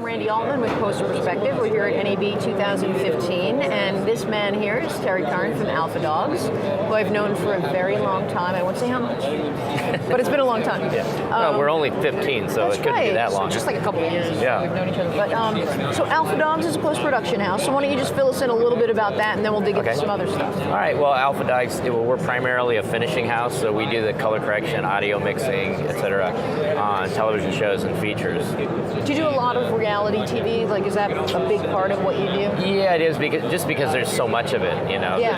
Randy Altman with Poster Perspective. We're here at NAB 2015, and this man here is Curren from AlphaDogs, who I've known for a very long time. I won't say how much, but it's been a long time. Yeah. Well, we're only 15, so it couldn't be that long. So just like a couple of years. Yeah. We've known each other. But so AlphaDogs is a post-production house. So why don't you just fill us in a little bit about that, and then we'll dig into some other stuff. All right. Well, AlphaDogs, we're primarily a finishing house, so we do the color correction, audio mixing, etc., on television shows and features. Do you do a lot of reality TV? Like, is that a big part of what you do? Yeah, it is, just because there's so much of it. You know, Yeah.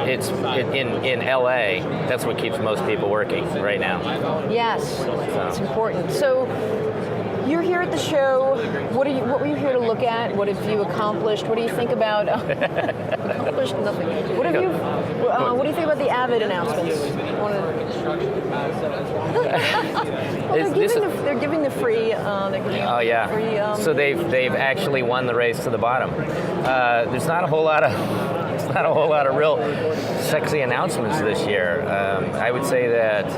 This is in LA. That's what keeps most people working right now. Yes, it's important. So you're here at the show. What were you here to look at? What have you accomplished? What do you think about accomplished nothing? What do you think about the Avid announcements? They're giving the free. Oh yeah. Free, so they've actually won the race to the bottom. There's not a whole lot of real sexy announcements this year. I would say that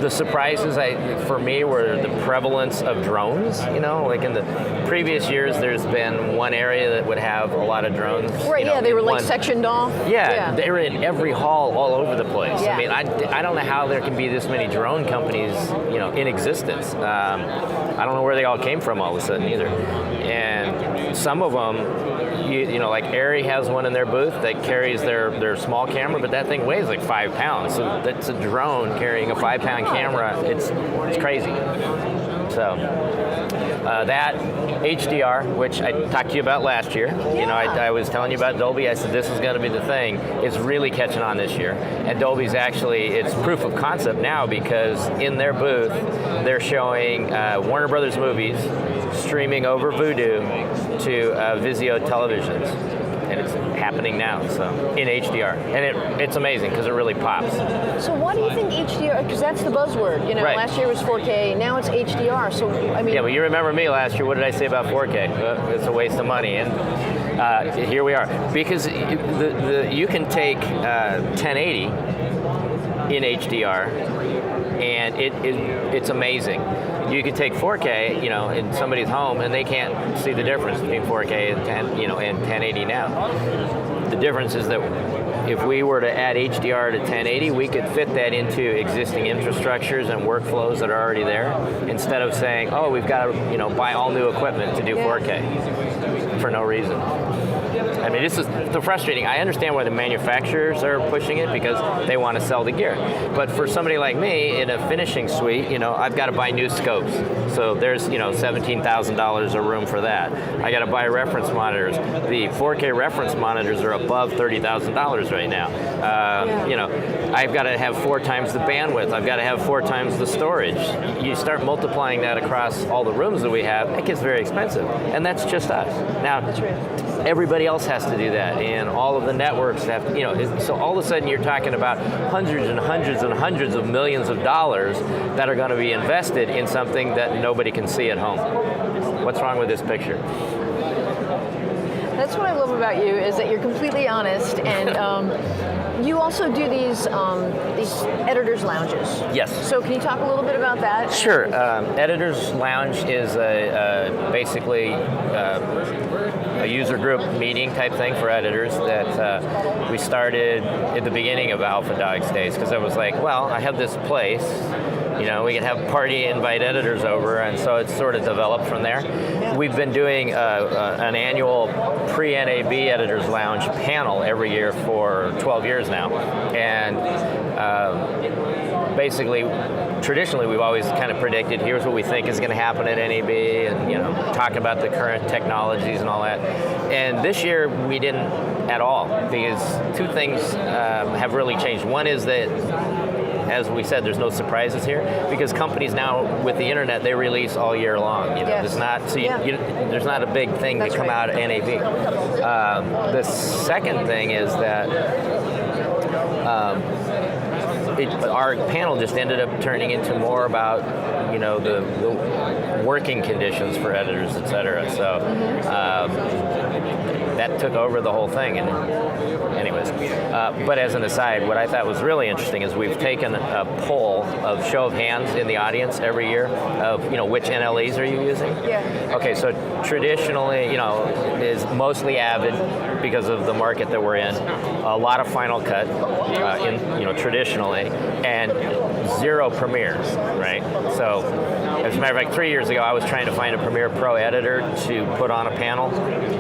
the surprises for me were the prevalence of drones. Like in the previous years, there's been one area that would have a lot of drones. Right. They were like sectioned off. Yeah, they were in every hall all over the place. Yeah. I mean, I don't know how there can be this many drone companies, in existence. I don't know where they all came from all of a sudden either. And some of them, like Airy has one in their booth that carries their small camera, but that thing weighs like 5 pounds. So that's a drone carrying a 5-pound camera. It's crazy. So that HDR, which I talked to you about last year. Yeah. I was telling you about Dolby. I said this is going to be the thing. It's really catching on this year, and Dolby's it's proof of concept now, because in their booth they're showing Warner Brothers movies streaming over Vudu to Vizio televisions, and it's happening now. So in HDR, and it's amazing because it really pops. So why do you think HDR? Because that's the buzzword. Right. Last year was 4K, now it's HDR. So I mean, yeah, well, you remember me last year. What did I say about 4K? It's a waste of money, and here we are. Because you can take 1080 in HDR, and it's amazing. You can take 4K, in somebody's home, and they can't see the difference between 4K and 1080 now. The difference is that if we were to add HDR to 1080, we could fit that into existing infrastructures and workflows that are already there, instead of saying, oh, we've got to buy all new equipment to do 4K for no reason. I mean, this is the frustrating. I understand why the manufacturers are pushing it, because they want to sell the gear. But for somebody like me in a finishing suite, I've got to buy new scopes. So there's, $17,000 a room for that. I got to buy reference monitors. The 4K reference monitors are above $30,000 right now. I've got to have 4 times the bandwidth. I've got to have 4 times the storage. You start multiplying that across all the rooms that we have, it gets very expensive. And that's just us. Now, everybody else has to do that, and all of the networks have to, so all of a sudden you're talking about hundreds and hundreds and hundreds of millions of dollars that are going to be invested in something that nobody can see at home. What's wrong with this picture? That's what I love about you, is that you're completely honest, and you also do these editors' lounges. Yes. So can you talk a little bit about that? Sure. Editors' Lounge is basically a user group meeting type thing for editors that we started at the beginning of AlphaDogs days, because I was like, well, I have this place, we can have a party, invite editors over, and so it's sort of developed from there. Yeah. We've been doing an annual pre-NAB Editors Lounge panel every year for 12 years now, and basically, traditionally, we've always kind of predicted, here's what we think is going to happen at NAB, and talk about the current technologies and all that. And this year, we didn't at all, because 2 things have really changed. One is that, as we said, there's no surprises here, because companies now, with the internet, they release all year long. There's not there's not a big thing to come out at NAB. The second thing is that our panel just ended up turning into more about the working conditions for editors, et cetera. So that took over the whole thing. And anyways, but as an aside, what I thought was really interesting is we've taken a poll of show of hands in the audience every year of, which NLEs are you using? Yeah. Okay, so traditionally, is mostly Avid because of the market that we're in. A lot of Final Cut, traditionally, and zero Premiere, right? So, as a matter of fact, 3 years ago, I was trying to find a Premiere Pro editor to put on a panel.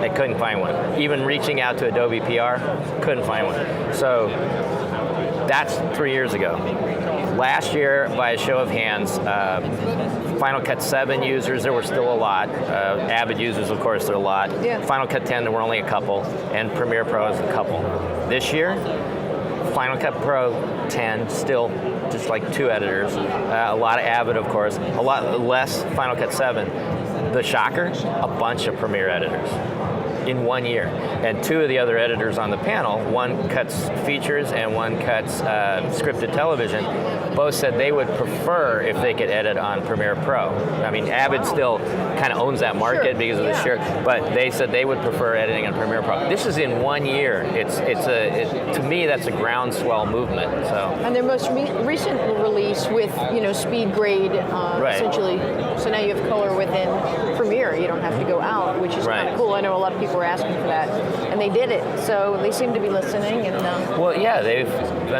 I couldn't find one. Even reaching out to Adobe PR, couldn't find one. So, that's 3 years ago. Last year, by a show of hands, Final Cut 7 users, there were still a lot. Avid users, of course, there are a lot. Yeah. Final Cut 10, there were only a couple, and Premiere Pro is a couple. This year, Final Cut Pro 10, still just like 2 editors. A lot of Avid, of course. A lot less Final Cut 7. The shocker, a bunch of Premiere editors in 1 year. And 2 of the other editors on the panel, one cuts features and one cuts scripted television, both said they would prefer if they could edit on Premiere Pro. I mean, Avid still kind of owns that market because of the share, but they said they would prefer editing on Premiere Pro. This is in 1 year. To me, that's a groundswell movement. So. And their most recent release with speed grade, essentially. So now you have color within Premiere. You don't have to go out, which is kind of cool. I know a lot of people were asking for that, and they did it. So they seem to be listening. And well, yeah,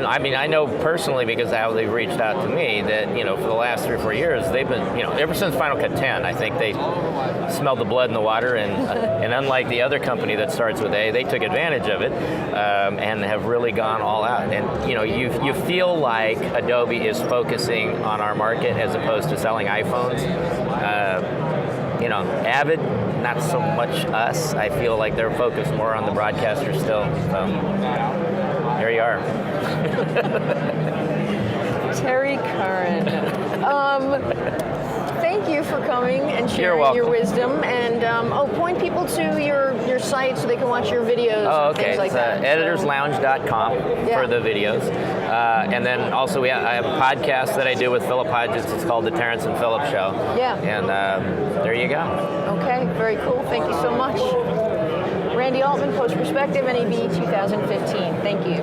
I know personally because how they've reached out to me that for the last 3 or 4 years they've been ever since Final Cut 10. I think they smelled the blood in the water, and unlike the other company that starts with A, they took advantage of it and have really gone all out. And you feel like Adobe is focusing on our market as opposed to selling iPhones. Avid, not so much us. I feel like they're focused more on the broadcaster still. So there you are. Terry Curren. Thank you for coming and sharing your wisdom. And point people to your site so they can watch your videos and things like that. Editorslounge.com for the videos. And then also I have a podcast that I do with Philip Hodges. It's called The Terrence and Philip Show. Yeah. And there you go. Okay, very cool. Thank you so much. Randy Altman, Post Perspective, NAB 2015. Thank you.